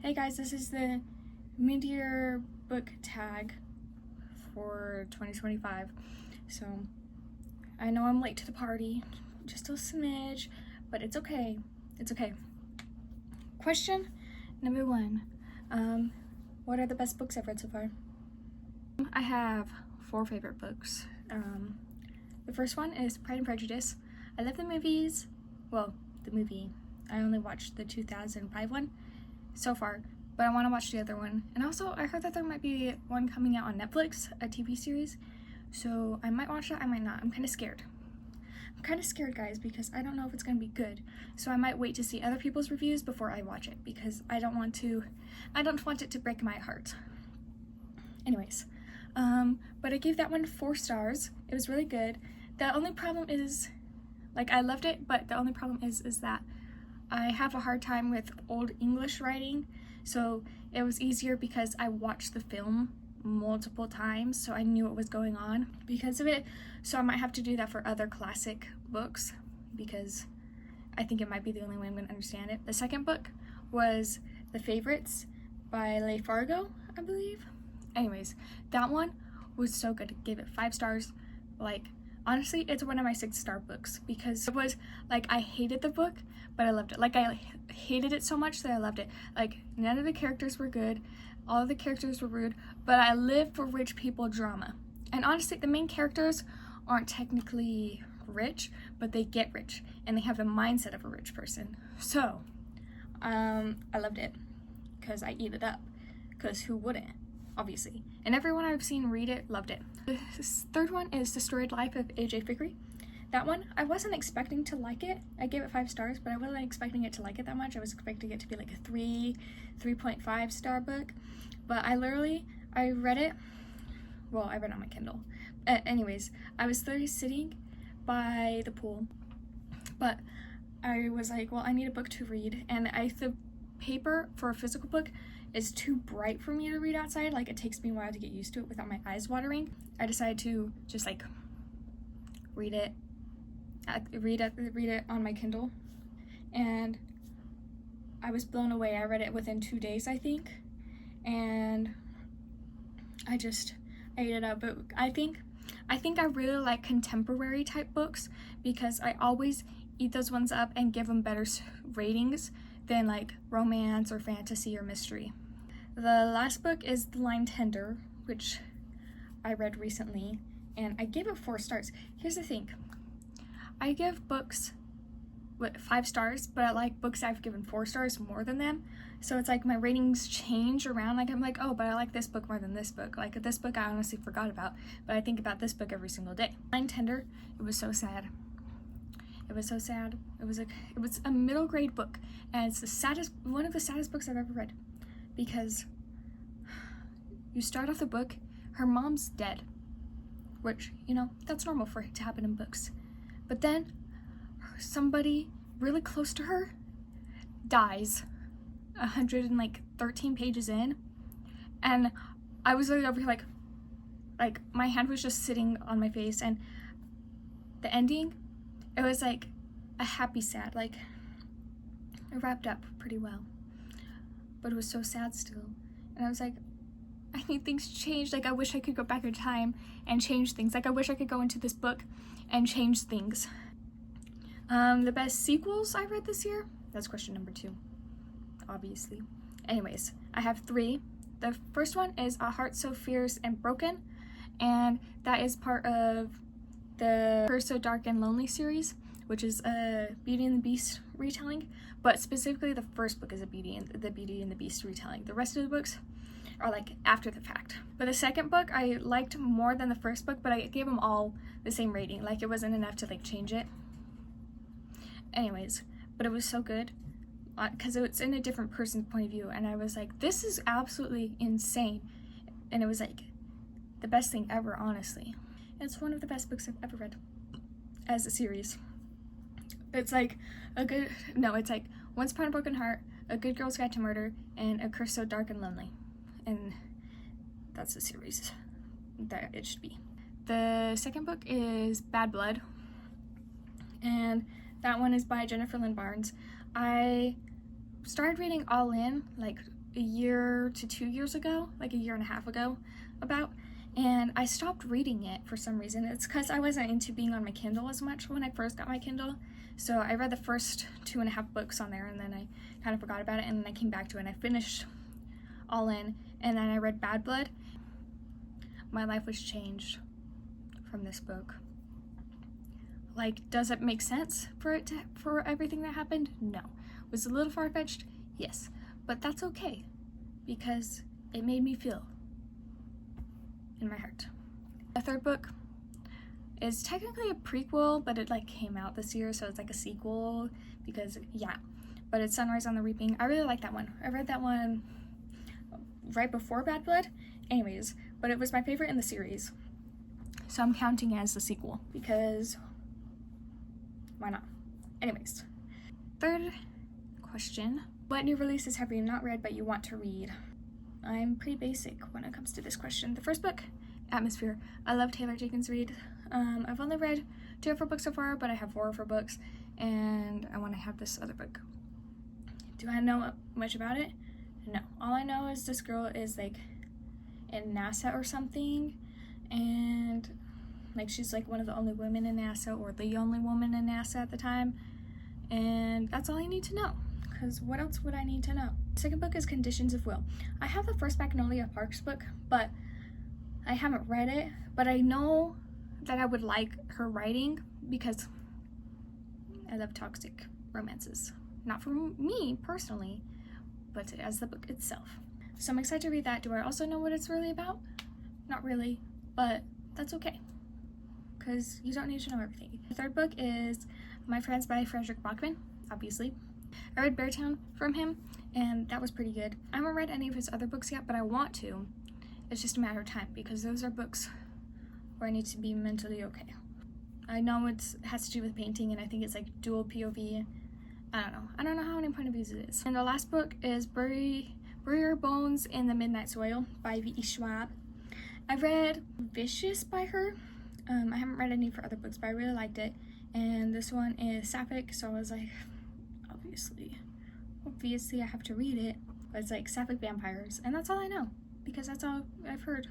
Hey guys, this is the mid-year book tag for 2025. So, I know I'm late to the party, just a smidge, but it's okay. It's okay. Question number 1. What are the best books I've read so far? I have 4 favorite books. The first one is Pride and Prejudice. I love the movies. Well, the movie. I only watched the 2005 one so far, but I want to watch the other one. And also, I heard that there might be one coming out on Netflix, a TV series. So I might watch that, I might not. I'm kind of scared. I'm kind of scared, guys, because I don't know if it's going to be good. So I might wait to see other people's reviews before I watch it, because I don't want it to break my heart. Anyways, but I gave that one 4 stars. It was really good. The only problem is, like, I loved it, but the only problem is that I have a hard time with Old English writing, so it was easier because I watched the film multiple times, so I knew what was going on because of it. So I might have to do that for other classic books because I think it might be the only way I'm going to understand it. The second book was The Favorites by Leigh Fargo, I believe. Anyways, that one was so good. I gave it 5 stars. Like, honestly, it's one of my 6-star books because it was like, I hated the book, but I loved it. Like, I hated it so much that I loved it. Like, none of the characters were good. All of the characters were rude, but I live for rich people drama. And honestly, the main characters aren't technically rich, but they get rich and they have the mindset of a rich person. So, I loved it because I eat it up, because who wouldn't? Obviously. And everyone I've seen read it loved it. The third one is The Storied Life of A.J. Fikry. That one, I wasn't expecting to like it. I gave it 5 stars, but I wasn't expecting it to like it that much. I was expecting it to be like a 3.5 star book. But I read it. Well, I read it on my Kindle. Anyways, I was literally sitting by the pool. But I was like, well, I need a book to read. And the paper for a physical book is too bright for me to read outside. Like, it takes me a while to get used to it without my eyes watering. I decided to just like read it on my Kindle, and I was blown away. I read it within 2 days, I think, and I ate it up. But I think I really like contemporary type books because I always eat those ones up and give them better ratings than like romance or fantasy or mystery. The last book is The Line Tender, which I read recently, and I gave it 4 stars. Here's the thing. I give books 5 stars, but I like books I've given 4 stars more than them. So it's like my ratings change around. Like, I'm like, oh, but I like this book more than this book. Like, this book I honestly forgot about, but I think about this book every single day. Line Tender, it was so sad. It was so sad. It was a middle grade book, and it's one of the saddest books I've ever read, because you start off the book, her mom's dead, which, you know, that's normal for it to happen in books. But then somebody really close to her dies 113 pages in, and I was like over here like my hand was just sitting on my face, and the ending, it was like a happy sad, like it wrapped up pretty well, but it was so sad still. And I was like, I need things changed. Like, I wish I could go back in time and change things. Like, I wish I could go into this book and change things. The best sequels I read this year? That's question number 2, obviously. Anyways, I have 3. The first one is A Heart So Fierce and Broken, and that is part of the Curse So Dark and Lonely series, which is a Beauty and the Beast retelling, but specifically the first book is the Beauty and the Beast retelling. The rest of the books are like after the fact. But the second book I liked more than the first book, but I gave them all the same rating. Like, it wasn't enough to like change it. Anyways, but it was so good because it's in a different person's point of view, and I was like, this is absolutely insane. And it was like the best thing ever, honestly. It's one of the best books I've ever read as a series. It's like it's like Once Upon a Broken Heart, A Good Girl's Guide to Murder, and A Curse So Dark and Lonely. And that's the series that it should be. The second book is Bad Blood, and that one is by Jennifer Lynn Barnes. I started reading All In like a year to 2 years ago, like a year and a half ago about, and I stopped reading it for some reason. It's because I wasn't into being on my Kindle as much when I first got my Kindle. So I read the first 2.5 books on there, and then I kind of forgot about it, and then I came back to it and I finished All In, and then I read Bad Blood. My life was changed from this book. Like, does it make sense for everything that happened? No. Was it a little far-fetched? Yes. But that's okay, because it made me feel in my heart. The third book is technically a prequel, but it like came out this year, so it's like a sequel, because yeah. But it's Sunrise on the Reaping. I really like that one. I read that one right before Bad Blood. Anyways, but it was my favorite in the series. So I'm counting it as the sequel, because why not? Anyways, third question. What new releases have you not read but you want to read? I'm pretty basic when it comes to this question. The first book, Atmosphere. I love Taylor Jenkins Reid. I've only read 2 of her books so far, but I have 4 of her books, and I want to have this other book. Do I know much about it? No. All I know is this girl is like in NASA or something, and like she's like one of the only women in NASA, or the only woman in NASA at the time, and that's all I need to know, because what else would I need to know? The second book is Conditions of Will. I have the first Magnolia Parks book, but I haven't read it, but I know that I would like her writing because I love toxic romances. Not for me personally, but as the book itself. So I'm excited to read that. Do I also know what it's really about? Not really, but that's okay, because you don't need to know everything. The third book is My Friends by Frederick Bachman, obviously. I read Beartown from him, and that was pretty good. I haven't read any of his other books yet, but I want to. It's just a matter of time, because those are books where I need to be mentally okay. I know it has to do with painting, and I think it's like dual POV. I don't know how many point of views it is. And the last book is Bury Your Bones in the Midnight Soil by V.E. Schwab. I read Vicious by her. I haven't read any of her other books, but I really liked it. And this one is sapphic, so I was like, obviously I have to read it. But it's like sapphic vampires, and that's all I know, because that's all I've heard.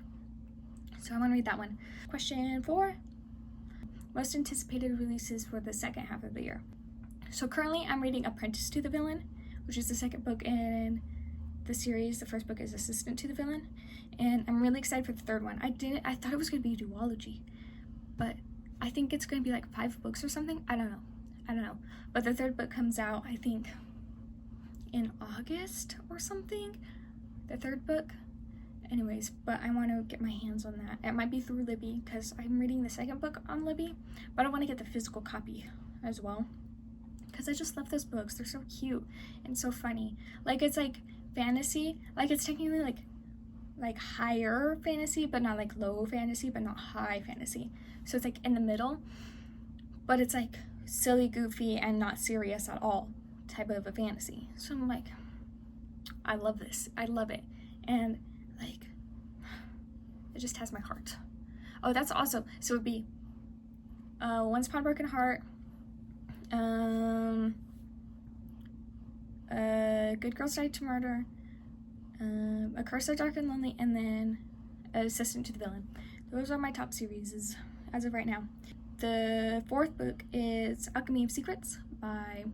So I want to read that one. Question 4. Most anticipated releases for the second half of the year. So currently I'm reading Apprentice to the Villain, which is the second book in the series. The first book is Assistant to the Villain, and I'm really excited for the third one. I thought it was going to be a duology, but I think it's going to be like 5 books or something. I don't know. But the third book comes out, I think, in August or something. The third book. Anyways, but I want to get my hands on that. It might be through Libby, because I'm reading the second book on Libby, but I want to get the physical copy as well, because I just love those books. They're so cute and so funny. Like, it's like fantasy. Like, it's technically like higher fantasy, but not like low fantasy, but not high fantasy. So it's like in the middle, but it's like silly, goofy, and not serious at all type of a fantasy. So I'm like, I love this. I love it. And like, it just has my heart. Oh, that's also, so it would be Once Upon a Broken Heart, Good Girls Die to Murder, A Curse of Dark and Lonely, and then Assistant to the Villain. Those are my top series as of right now. The fourth book is Alchemy of Secrets by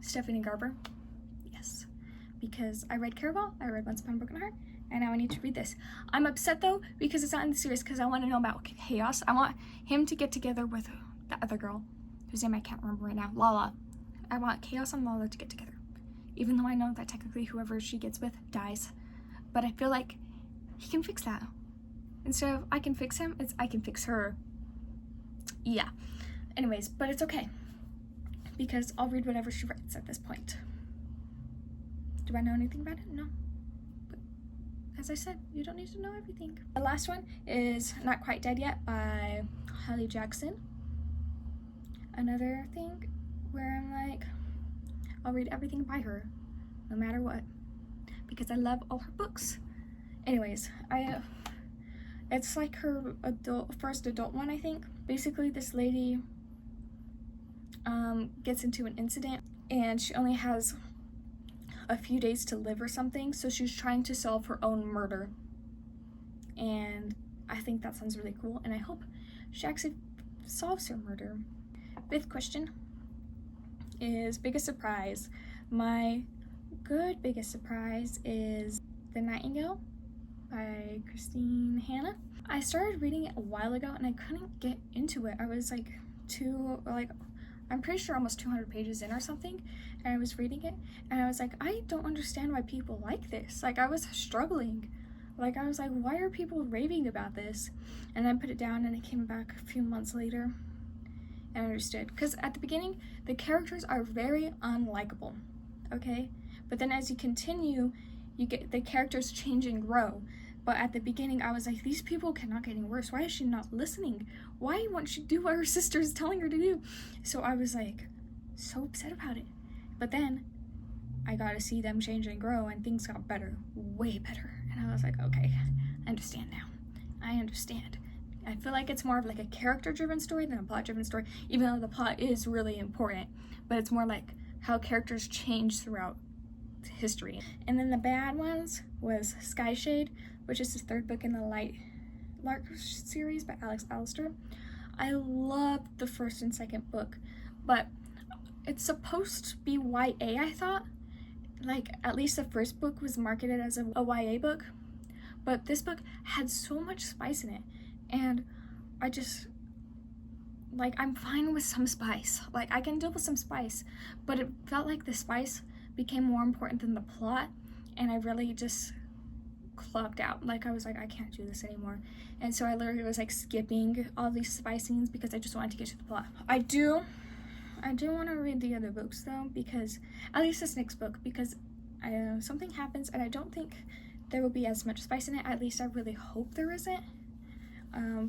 Stephanie Garber. Yes, because I read Caraval, I read Once Upon a Broken Heart, and now I need to read this. I'm upset though, because it's not in the series, because I want to know about Chaos. I want him to get together with the other girl, whose name I can't remember right now, Lala. I want Chaos and Lala to get together, even though I know that technically whoever she gets with dies. But I feel like he can fix that. Instead of I can fix him, it's I can fix her. Yeah. Anyways, but it's okay, because I'll read whatever she writes at this point. Do I know anything about it? No. But as I said, you don't need to know everything. The last one is Not Quite Dead Yet by Holly Jackson. Another thing where I'm like, I'll read everything by her, no matter what, because I love all her books. Anyways, it's like her first adult one, I think. Basically, this lady gets into an incident, and she only has a few days to live or something, so she's trying to solve her own murder. And I think that sounds really cool, and I hope she actually solves her murder. 5th question is biggest surprise. My good biggest surprise is The Nightingale by Christine Hanna. I started reading it a while ago and I couldn't get into it. I was I'm pretty sure almost 200 pages in or something, and I was reading it and I was like, I don't understand why people like this. Like, I was struggling. Like, I was like, why are people raving about this? And I put it down and it came back a few months later and I understood. Because at the beginning, the characters are very unlikable, okay? But then as you continue, you get the characters change and grow. But at the beginning, I was like, these people cannot get any worse. Why is she not listening? Why won't she do what her sister is telling her to do? So I was like, so upset about it. But then I got to see them change and grow, and things got better, way better. And I was like, okay, I understand now. I understand. I feel like it's more of like a character-driven story than a plot-driven story, even though the plot is really important. But it's more like how characters change throughout history. And then the bad ones was Sky Shade, which is the 3rd book in the Light Lark series by Alex Allister. I loved the 1st and 2nd book, but it's supposed to be YA, I thought. Like, at least the 1st book was marketed as a YA book, but this book had so much spice in it, and I just, like, I'm fine with some spice. Like, I can deal with some spice, but it felt like the spice became more important than the plot, and I really just clocked out. Like, I was like, I can't do this anymore. And so I literally was like skipping all these spice scenes because I just wanted to get to the plot. I do want to read the other books though, because at least this next book, because something happens and I don't think there will be as much spice in it. At least I really hope there isn't.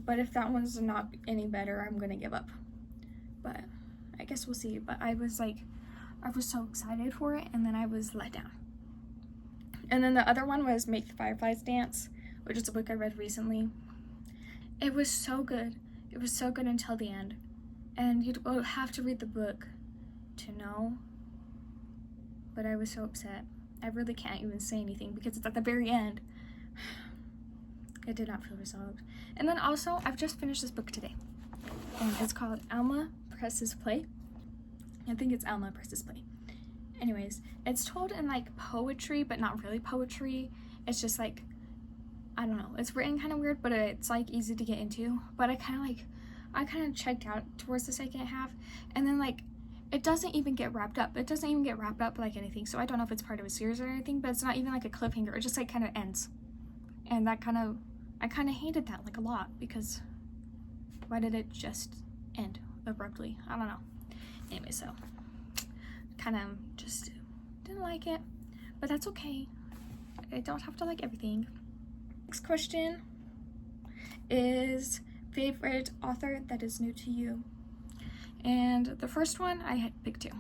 But if that one's not any better, I'm gonna give up. But I guess we'll see. But I was so excited for it, and then I was let down. And then the other one was Make the Fireflies Dance, which is a book I read recently. It was so good. It was so good until the end. And you'd have to read the book to know. But I was so upset. I really can't even say anything because it's at the very end. It did not feel resolved. And then also, I've just finished this book today. And it's called Alma Presses Play. I think it's Alma Presses Play. Anyways, it's told in like poetry, but not really poetry. It's just like, I don't know. It's written kind of weird, but it's like easy to get into. But I kind of checked out towards the second half, and then like it doesn't even get wrapped up. It doesn't even get wrapped up like anything. So I don't know if it's part of a series or anything, but it's not even like a cliffhanger. It just like kind of ends. And I kind of hated that like a lot, because why did it just end abruptly? I don't know. Anyway, so kind of just didn't like it, but that's okay. I don't have to like everything. Next question is favorite author that is new to you. And the first one, I had picked 2.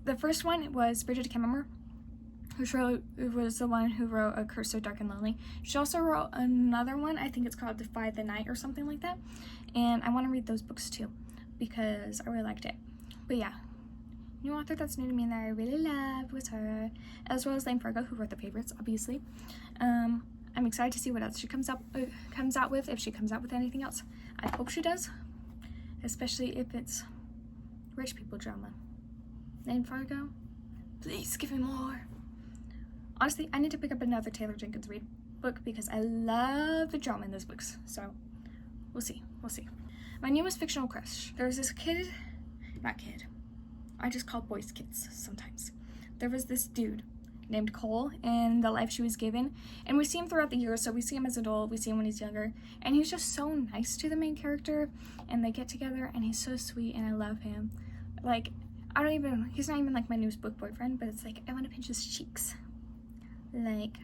The first one was Bridget Kemmerer, who was the one who wrote A Curse So Dark and Lonely. She also wrote another one, I think it's called Defy the Night or something like that. And I want to read those books too, because I really liked it. But yeah, new author that's new to me and that I really love was her, as well as Lane Fargo, who wrote The Favorites, obviously. I'm excited to see what else she comes out with, if she comes out with anything else. I hope she does, especially if it's rich people drama. Lane Fargo, please give me more. Honestly, I need to pick up another Taylor Jenkins Reid book because I love the drama in those books. So we'll see. My newest fictional crush. There's this I just call boys kids sometimes. There was this dude named Cole in The Life She Was Given, and we see him throughout the years. So we see him as an adult, we see him when he's younger, and he's just so nice to the main character, and they get together and he's so sweet and I love him. Like, he's not even like my newest book boyfriend, but it's like I want to pinch his cheeks. Like,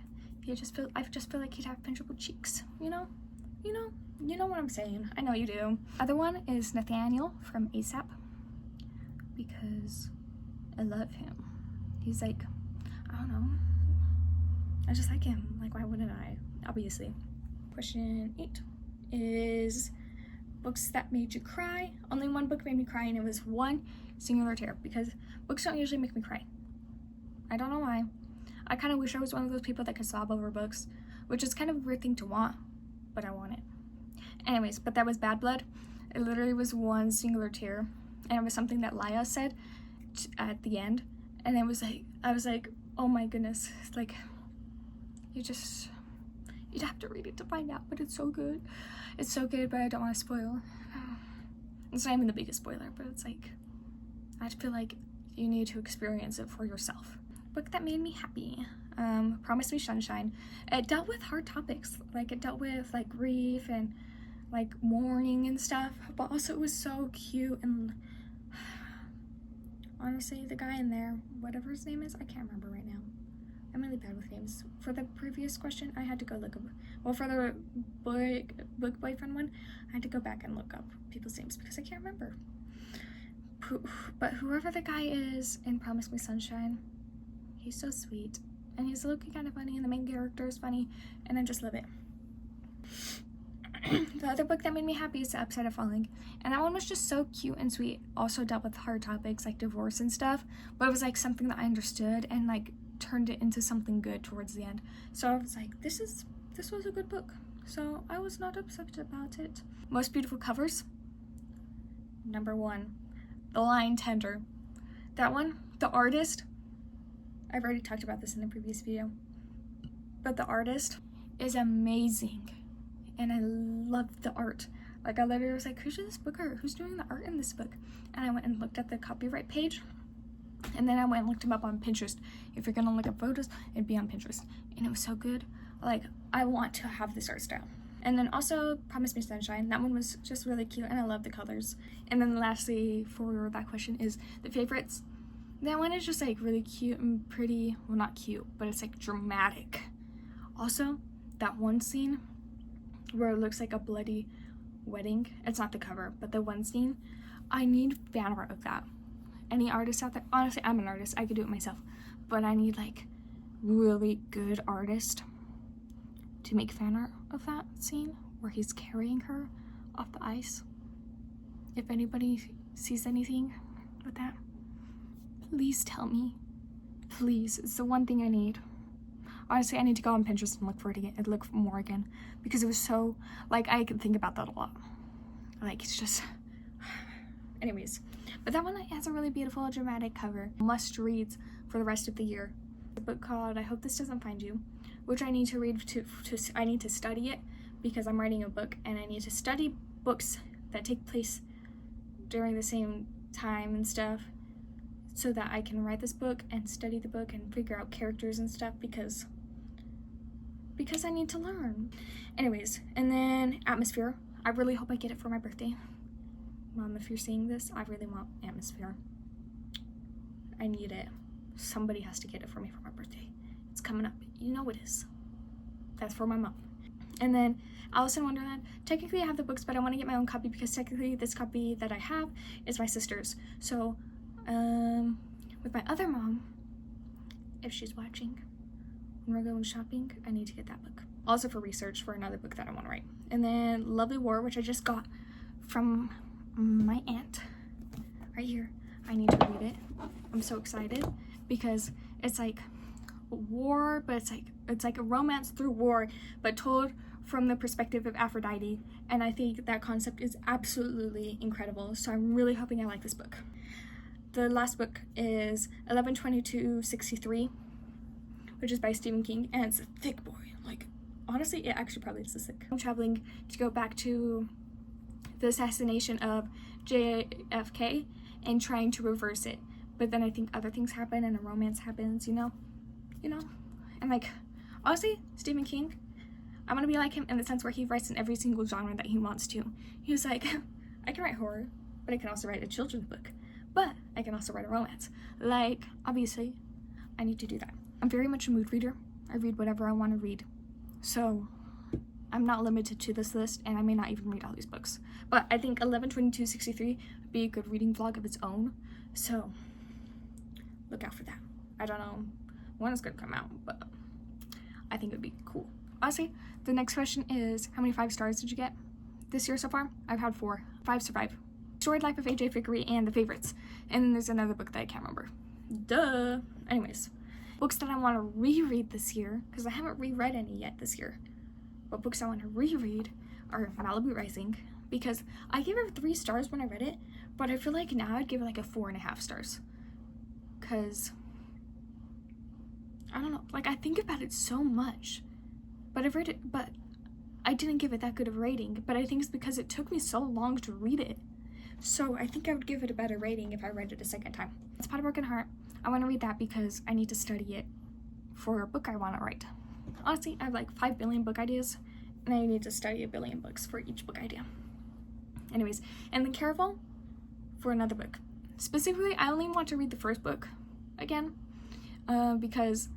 I just feel like he'd have pinchable cheeks, you know what I'm saying. I know you do. Other one is Nathaniel from ASAP, because I love him. He's like, I don't know, I just like him. Like, why wouldn't I? Obviously. Question 8 is books that made you cry. Only one book made me cry, and it was one singular tear, because books don't usually make me cry. I don't know why. I kind of wish I was one of those people that could sob over books, which is kind of a weird thing to want, but I want it. Anyways, but that was Bad Blood. It literally was one singular tear, and it was something that Laya said at the end, and it was like, I was like, oh my goodness, like, you'd have to read it to find out, but it's so good. It's so good, but I don't want to spoil. It's not even the biggest spoiler, but it's like, I feel like you need to experience it for yourself. Book that made me happy. Promise Me Sunshine. It dealt with hard topics. Like, it dealt with like grief and like mourning and stuff, but also it was so cute. And honestly, the guy in there, whatever his name is, I can't remember right now. I'm really bad with names. For the previous question, I had to go look up, well, for the book boyfriend one, I had to go back and look up people's names because I can't remember. But whoever the guy is in Promise Me Sunshine, he's so sweet, and he's looking kind of funny, and the main character is funny, and I just love it. The other book that made me happy is The Upside of Falling, and that one was just so cute and sweet. Also dealt with hard topics like divorce and stuff, but it was like something that I understood and like turned it into something good towards the end. So I was like, this was a good book, so I was not upset about it. Most beautiful covers. Number 1, The Lion Tender. That one, the artist, I've already talked about this in the previous video, but the artist is amazing, and I love the art. Like, I literally was like, who's this book art? Who's doing the art in this book? And I went and looked at the copyright page, and then I went and looked him up on Pinterest. If you're gonna look up photos, it'd be on Pinterest, and it was so good. Like, I want to have this art style. And then also Promise Me Sunshine. That one was just really cute, and I love the colors. And then lastly, for that question, is the favorites. That one is just like really cute and pretty. Well, not cute, but it's like dramatic. Also, that one scene where it looks like a bloody wedding. It's not the cover, but the one scene. I need fan art of that. Any artists out there? Honestly, I'm an artist. I could do it myself. But I need like really good artist to make fan art of that scene where he's carrying her off the ice. If anybody sees anything with that, please tell me. Please, it's the one thing I need. Honestly, I need to go on Pinterest and look for it again, and look for more again, because it was so, like, I could think about that a lot. Like, it's just, anyways. But that one has a really beautiful, dramatic cover. Must reads for the rest of the year. A book called I Hope This Doesn't Find You, which I need to read I need to study it, because I'm writing a book, and I need to study books that take place during the same time and stuff, so that I can write this book and study the book and figure out characters and stuff, because I need to learn. Anyways, and then Atmosphere. I really hope I get it for my birthday. Mom, if you're seeing this, I really want Atmosphere. I need it. Somebody has to get it for me for my birthday. It's coming up. You know it is. That's for my mom. And then Alice in Wonderland. Technically I have the books, but I want to get my own copy, because technically this copy that I have is my sister's. So with my other mom, if she's watching, when we're going shopping, I need to get that book. Also for research for another book that I want to write. And then Lovely War, which I just got from my aunt right here. I need to read it. I'm so excited because it's like war, but it's like a romance through war, but told from the perspective of Aphrodite, and I think that concept is absolutely incredible. So I'm really hoping I like this book. The last book is 11/22/63, which is by Stephen King, and it's a thick boy. Like, honestly, it actually probably is thick. I'm traveling to go back to the assassination of JFK and trying to reverse it, but then I think other things happen and a romance happens, you know, and like, honestly, Stephen King, I want to be like him in the sense where he writes in every single genre that he wants to. He was like, I can write horror, but I can also write a children's book, but I can also write a romance. Like, obviously, I need to do that. I'm very much a mood reader. I read whatever I want to read. So I'm not limited to this list, and I may not even read all these books. But I think 11/22/63 would be a good reading vlog of its own. So look out for that. I don't know when it's going to come out, but I think it would be cool. Honestly, the next question is, how many 5 stars did you get this year so far? I've had 4. 5 survive. Storied Life of AJ Vickery and The Favorites. And then there's another book that I can't remember. Duh. Anyways, Books that I want to reread this year, because I haven't reread any yet this year. But books I want to reread are Malibu Rising, because I gave it 3 stars when I read it, but I feel like now I'd give it like a 4.5 stars. Because, I don't know, like I think about it so much, but I've read it, but I didn't give it that good of a rating, but I think it's because it took me so long to read it. So I think I would give it a better rating if I read it a second time. It's Pot of Broken Heart. I want to read that because I need to study it for a book I want to write. Honestly, I have like 5 billion book ideas, and I need to study 1 billion books for each book idea. Anyways, and then Caraval for another book. Specifically, I only want to read the first book again because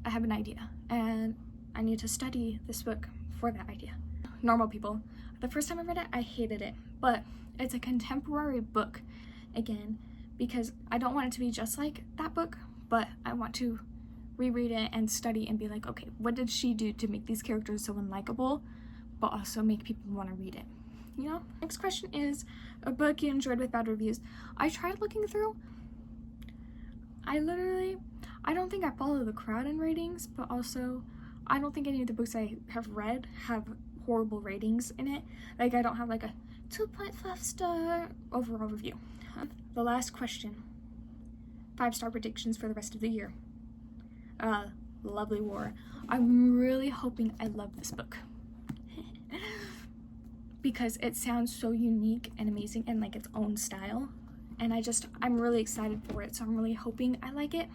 I have an idea, and I need to study this book for that idea. Normal People. The first time I read it, I hated it, but it's a contemporary book again because I don't want it to be just like that book, but I want to reread it and study and be like, okay, what did she do to make these characters so unlikable, but also make people want to read it? You know? Next question is a book you enjoyed with bad reviews. I tried looking through. I don't think I follow the crowd in ratings, but also I don't think any of the books I have read have horrible ratings in it. Like I don't have like a 2.5 star overall review. The last question. 5-star predictions for the rest of the year. Lovely War. I'm really hoping I love this book. Because it sounds so unique and amazing and like its own style. And I'm really excited for it. So I'm really hoping I like it.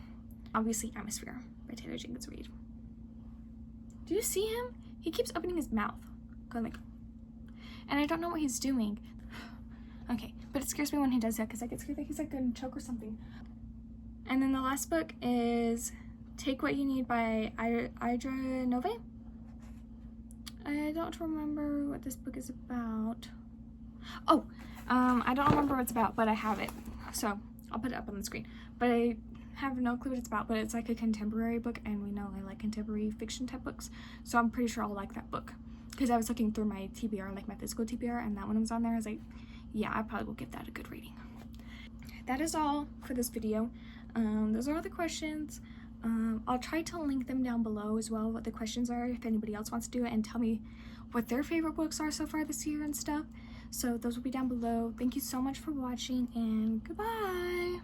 Obviously, Atmosphere by Taylor Jenkins Reid. Do you see him? He keeps opening his mouth. Going like, and I don't know what he's doing. Okay, but it scares me when he does that because I get scared that he's like gonna choke or something. And then the last book is Take What You Need by Idra Nove. I don't remember what this book is about. Oh, I don't remember what it's about, but I have it. So I'll put it up on the screen. But I have no clue what it's about, but it's like a contemporary book, and we know I like contemporary fiction type books. So I'm pretty sure I'll like that book. Because I was looking through my TBR, like my physical TBR, and that one was on there. I was like, yeah, I probably will give that a good rating. That is all for this video. Those are all the questions. I'll try to link them down below as well, what the questions are, if anybody else wants to do it, and tell me what their favorite books are so far this year and stuff. So those will be down below. Thank you so much for watching, and goodbye!